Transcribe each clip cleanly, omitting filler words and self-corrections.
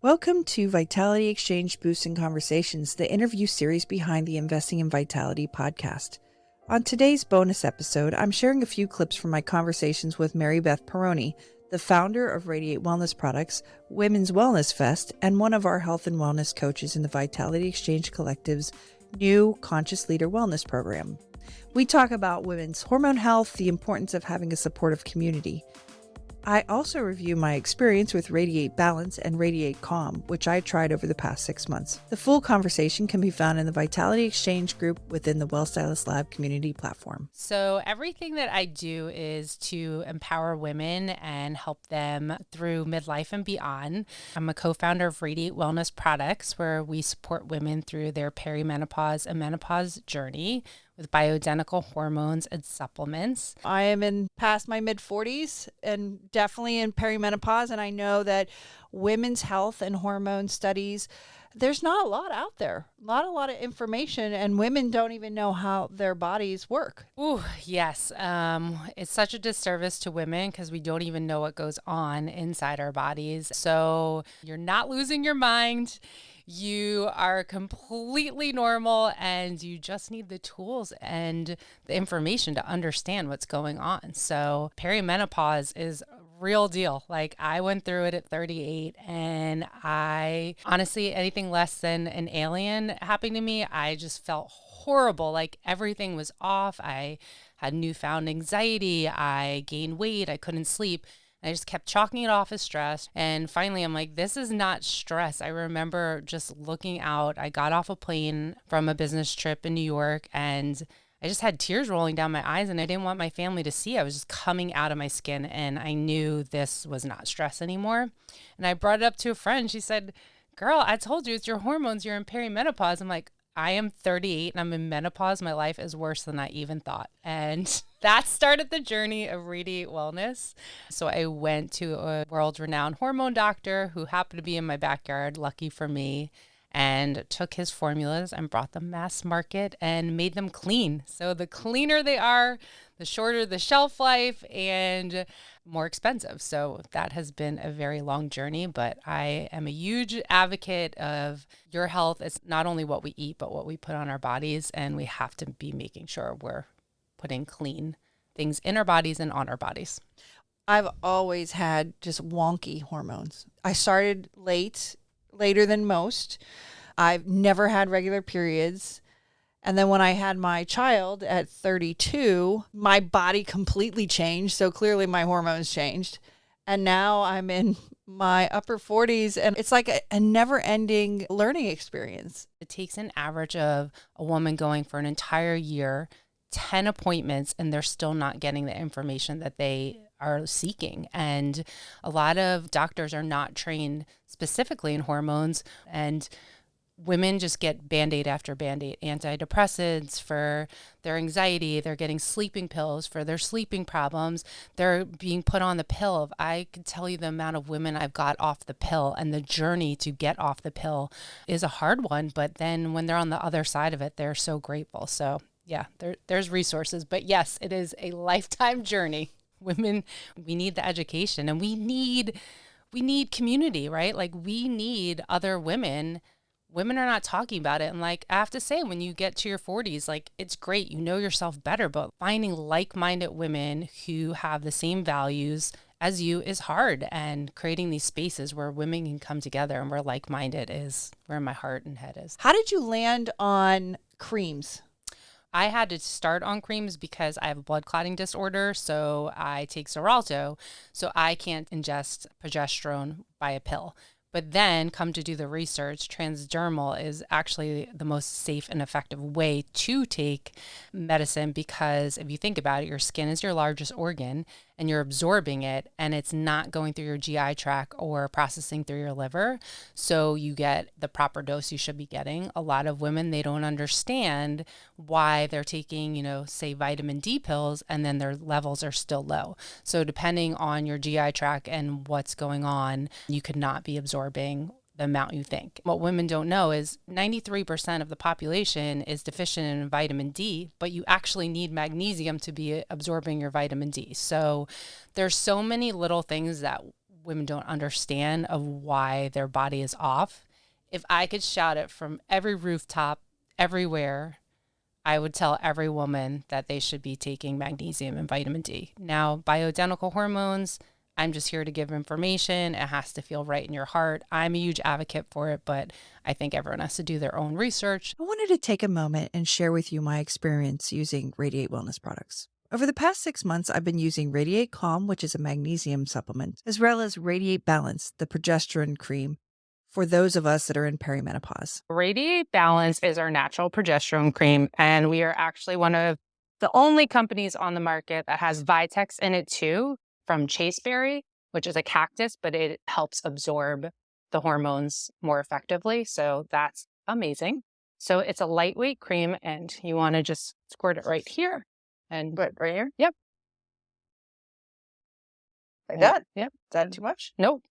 Welcome to Vitality Exchange Boosts and Conversations, the interview series behind the Investing in Vitality podcast. On today's bonus episode, I'm sharing a few clips from my conversations with Mary Beth Peroni, the founder of Radiate Wellness Products, Women's Wellness Fest, and one of our health and wellness coaches in the Vitality Exchange Collective's new Conscious Leader Wellness program. We talk about women's hormone health, the importance of having a supportive community. I also review my experience with Radiate Balance and Radiate Calm, which I tried over the past 6 months. The full conversation can be found in the Vitality Exchange group within the Wellstylist Lab community platform. So everything that I do is to empower women and help them through midlife and beyond. I'm a co-founder of Radiate Wellness Products, where we support women through their perimenopause and menopause journey with bioidentical hormones and supplements. I am past my mid-40s and definitely in perimenopause, and I know that women's health and hormone studies, there's not a lot out there, not a lot of information, and women don't even know how their bodies work. Ooh, yes. It's such a disservice to women because we don't even know what goes on inside our bodies. So you're not losing your mind. You are completely normal, and you just need the tools and the information to understand what's going on. So perimenopause is real deal. Like, I went through it at 38, and I honestly, anything less than an alien happening to me, I just felt horrible. Like, everything was off. I had newfound anxiety. I gained weight. I couldn't sleep. I just kept chalking it off as stress. And finally, I'm like, this is not stress. I remember just looking out. I got off a plane from a business trip in New York, and I just had tears rolling down my eyes, and I didn't want my family to see. I was just coming out of my skin, and I knew this was not stress anymore. And I brought it up to a friend. She said, girl, I told you it's your hormones. You're in perimenopause. I'm like, I am 38 and I'm in menopause. My life is worse than I even thought. And that started the journey of Radiate Wellness. So I went to a world-renowned hormone doctor who happened to be in my backyard, lucky for me, and took his formulas and brought them mass market and made them clean. So the cleaner they are, the shorter the shelf life and more expensive. So that has been a very long journey, but I am a huge advocate of your health. It's not only what we eat, but what we put on our bodies. And we have to be making sure we're putting clean things in our bodies and on our bodies. I've always had just wonky hormones. I started later than most. I've never had regular periods. And then when I had my child at 32, my body completely changed. So clearly my hormones changed. And now I'm in my upper 40s, and it's like a never-ending learning experience. It takes an average of a woman going for an entire year, 10 appointments, and they're still not getting the information that they are seeking. And a lot of doctors are not trained specifically in hormones, and women just get Band-Aid after Band-Aid, antidepressants for their anxiety. They're getting sleeping pills for their sleeping problems. They're being put on the pill. I could tell you the amount of women I've got off the pill, and the journey to get off the pill is a hard one. But then when they're on the other side of it, they're so grateful. So yeah, there's resources. But yes, it is a lifetime journey. Women, we need the education, and we need community, right? Like, we need other women. Women are not talking about it. And like, I have to say, when you get to your 40s, like, it's great. You know yourself better, but finding like-minded women who have the same values as you is hard. And creating these spaces where women can come together and we're like-minded is where my heart and head is. How did you land on creams? I had to start on creams because I have a blood clotting disorder. So I take Xarelto, so I can't ingest progesterone by a pill. But then come to do the research, transdermal is actually the most safe and effective way to take medicine, because if you think about it, your skin is your largest organ and you're absorbing it, and it's not going through your GI tract or processing through your liver. So you get the proper dose you should be getting. A lot of women, they don't understand why they're taking, say vitamin D pills, and then their levels are still low. So depending on your GI tract and what's going on, you could not be absorbing the amount you think. What women don't know is 93% of the population is deficient in vitamin D, but you actually need magnesium to be absorbing your vitamin D. So there's so many little things that women don't understand of why their body is off. If I could shout it from every rooftop, everywhere, I would tell every woman that they should be taking magnesium and vitamin D. Now, bioidentical hormones, I'm just here to give information. It has to feel right in your heart. I'm a huge advocate for it, but I think everyone has to do their own research. I wanted to take a moment and share with you my experience using Radiate Wellness products. Over the past 6 months, I've been using Radiate Calm, which is a magnesium supplement, as well as Radiate Balance, the progesterone cream, for those of us that are in perimenopause. Radiate Balance is our natural progesterone cream, and we are actually one of the only companies on the market that has Vitex in it too, from chasteberry, which is a cactus, but it helps absorb the hormones more effectively. So that's amazing. So it's a lightweight cream, and you want to just squirt it right here. And Right here? Yep. Like that? Yep. Is that too much? Nope.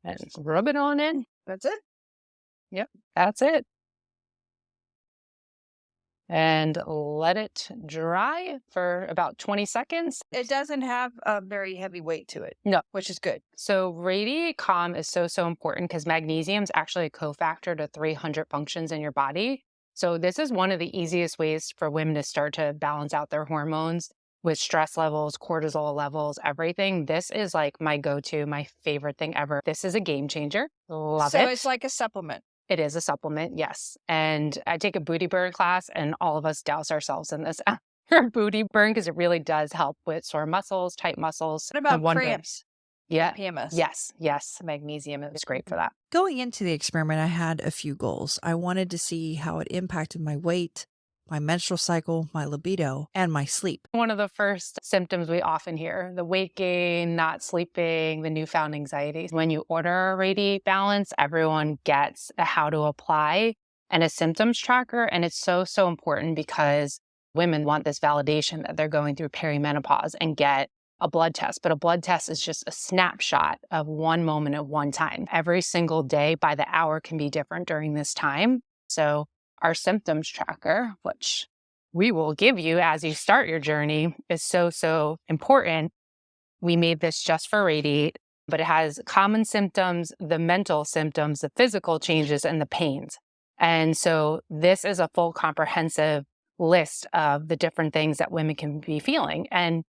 And rub it on in. That's it? Yep. That's it. And let it dry for about 20 seconds. It doesn't have a very heavy weight to it. No. Which is good. So Radiate Calm is so important because magnesium is actually a cofactor to 300 functions in your body. So this is one of the easiest ways for women to start to balance out their hormones with stress levels, cortisol levels, everything. This is like my go-to, my favorite thing ever. This is a game changer. Love it. So it's like a supplement. It is a supplement, yes. And I take a booty burn class, and all of us douse ourselves in this after booty burn because it really does help with sore muscles, tight muscles. What about and cramps? Yeah. PMS. Yes. Magnesium is great for that. Going into the experiment, I had a few goals. I wanted to see how it impacted my weight, my menstrual cycle, my libido, and my sleep. One of the first symptoms we often hear, the weight gain, not sleeping, the newfound anxiety. When you order a Radiate Balance, everyone gets a how to apply and a symptoms tracker. And it's so important because women want this validation that they're going through perimenopause and get a blood test. But a blood test is just a snapshot of one moment at one time. Every single day by the hour can be different during this time. So our symptoms tracker, which we will give you as you start your journey, is so important. We made this just for Radiate, but it has common symptoms, the mental symptoms, the physical changes, and the pains. And so this is a full comprehensive list of the different things that women can be feeling. And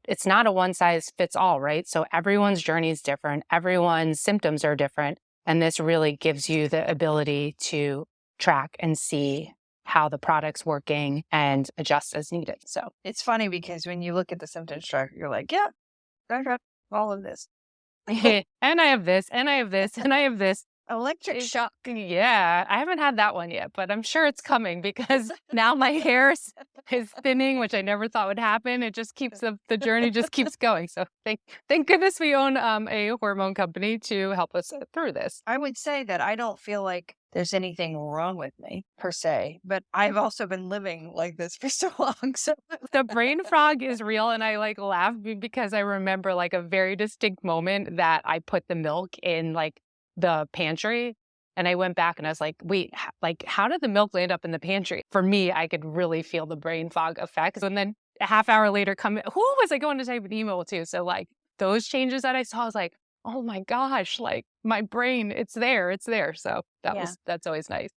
it's not a one size fits all, right? So everyone's journey is different. Everyone's symptoms are different. And this really gives you the ability to track and see how the product's working and adjust as needed. So It's funny because when you look at the symptoms tracker, you're like, yeah, I got all of this. and I have this, and I have this, and I have this. Electric shock. Yeah, I haven't had that one yet, but I'm sure it's coming because now my hair is thinning, which I never thought would happen. It just keeps the journey just keeps going. So thank goodness we own a hormone company to help us through this. I would say that I don't feel like there's anything wrong with me per se, but I've also been living like this for so long. So The brain fog is real, and I like laugh because I remember like a very distinct moment that I put the milk in like the pantry, and I went back and I was like, wait, how did the milk land up in the pantry? For me, I could really feel the brain fog effects. And then a half hour later, who was I going to type an email to? So like those changes that I saw, I was like, oh my gosh, like my brain, it's there. So that's always nice.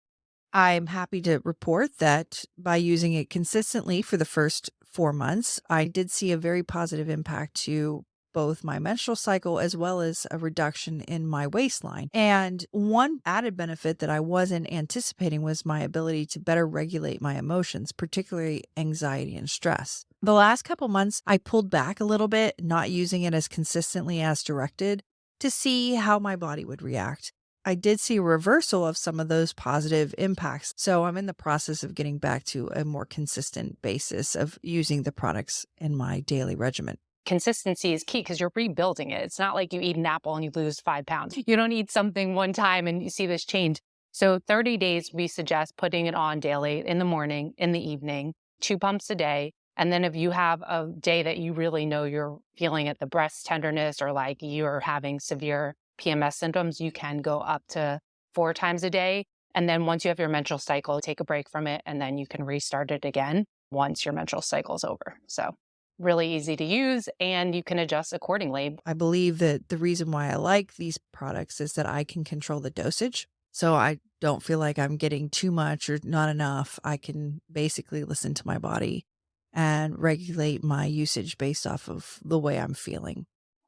I'm happy to report that by using it consistently for the first 4 months, I did see a very positive impact to both my menstrual cycle as well as a reduction in my waistline. And one added benefit that I wasn't anticipating was my ability to better regulate my emotions, particularly anxiety and stress. The last couple months, I pulled back a little bit, not using it as consistently as directed, to see how my body would react. I did see a reversal of some of those positive impacts. So I'm in the process of getting back to a more consistent basis of using the products in my daily regimen. Consistency is key because you're rebuilding it. It's not like you eat an apple and you lose 5 pounds. You don't eat something one time and you see this change. So 30 days, we suggest putting it on daily in the morning, in the evening, 2 pumps a day. And then if you have a day that you really know you're feeling at the breast tenderness or like you're having severe PMS symptoms, you can go up to 4 times a day. And then once you have your menstrual cycle, take a break from it, and then you can restart it again once your menstrual cycle is over. So really easy to use, and you can adjust accordingly. I believe that the reason why I like these products is that I can control the dosage. So I don't feel like I'm getting too much or not enough. I can basically listen to my body and regulate my usage based off of the way I'm feeling.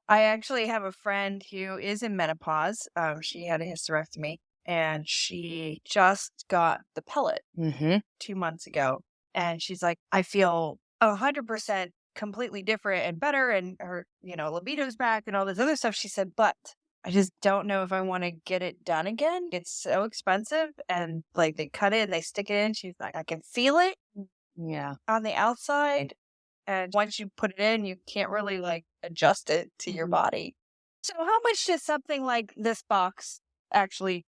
I actually have a friend who is in menopause. She had a hysterectomy and she just got the pellet 2 months ago. And she's like, I feel 100% completely different and better. And her, libido's back and all this other stuff. She said, but I just don't know if I want to get it done again. It's so expensive. And like they cut it and they stick it in. She's like, I can feel it Yeah. on the outside. And once you put it in, you can't really like adjust it to your body. So how much does something like this box actually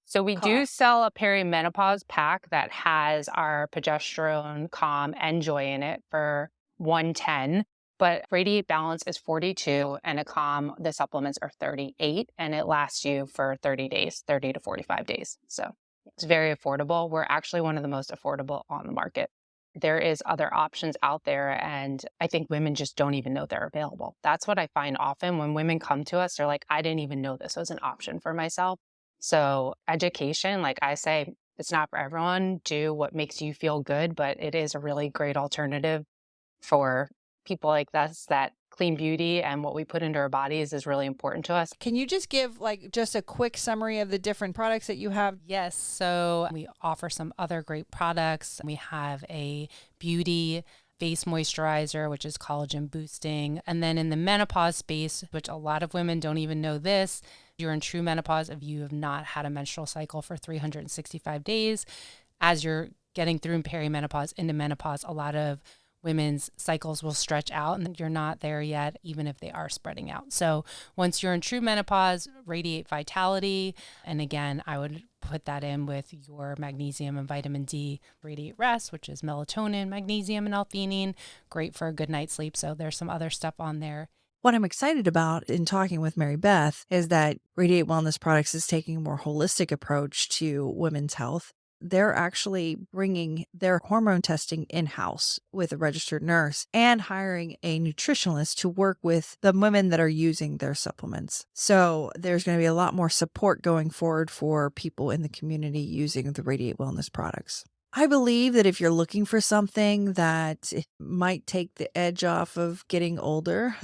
So we do cost? sell a perimenopause pack that has our progesterone, calm, and joy in it for $110. But Radiate Balance is $42, and a calm, the supplements are $38, and it lasts you for 30 days, 30 to 45 days. So it's very affordable. We're actually one of the most affordable on the market. There is other options out there, and I think women just don't even know they're available. That's what I find often when women come to us. They're like, I didn't even know this was an option for myself. So education, like I say, it's not for everyone. Do what makes you feel good, but it is a really great alternative for people like us. That clean beauty and what we put into our bodies is really important to us. Can you just give like just a quick summary of the different products that you have? Yes. So we offer some other great products. We have a beauty face moisturizer, which is collagen boosting. And then in the menopause space, which a lot of women don't even know this, you're in true menopause if you have not had a menstrual cycle for 365 days. As you're getting through perimenopause into menopause, a lot of women's cycles will stretch out and you're not there yet, even if they are spreading out. So once you're in true menopause, Radiate Vitality. And again, I would put that in with your magnesium and vitamin D, Radiate Rest, which is melatonin, magnesium, and L-theanine, great for a good night's sleep. So there's some other stuff on there. What I'm excited about in talking with Mary Beth is that Radiate Wellness Products is taking a more holistic approach to women's health. They're actually bringing their hormone testing in-house with a registered nurse and hiring a nutritionist to work with the women that are using their supplements. So there's going to be a lot more support going forward for people in the community using the Radiate Wellness products. I believe that if you're looking for something that might take the edge off of getting older,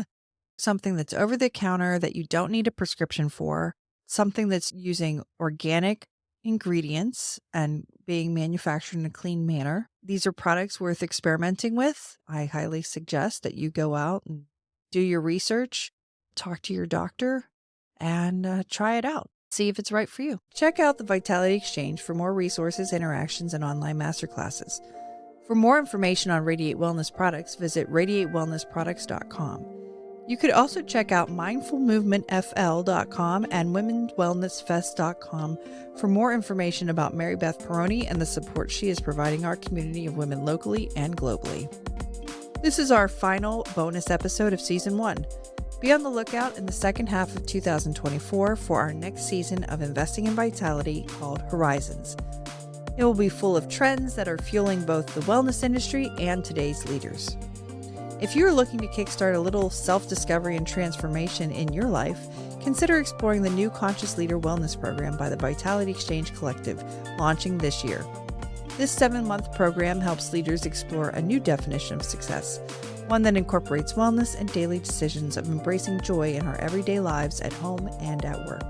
something that's over the counter that you don't need a prescription for, something that's using organic ingredients and being manufactured in a clean manner. These are products worth experimenting with. I highly suggest that you go out and do your research, talk to your doctor, and try it out. See if it's right for you. Check out the Vitality Exchange for more resources, interactions, and online masterclasses. For more information on Radiate Wellness products, visit radiatewellnessproducts.com. You could also check out mindfulmovementfl.com and womenswellnessfest.com for more information about Mary Beth Peroni and the support she is providing our community of women locally and globally. This is our final bonus episode of Season 1. Be on the lookout in the second half of 2024 for our next season of Investing in Vitality called Horizons. It will be full of trends that are fueling both the wellness industry and today's leaders. If you're looking to kickstart a little self-discovery and transformation in your life, consider exploring the new Conscious Leader Wellness Program by the Vitality Exchange Collective, launching this year. This 7-month program helps leaders explore a new definition of success, one that incorporates wellness and daily decisions of embracing joy in our everyday lives at home and at work.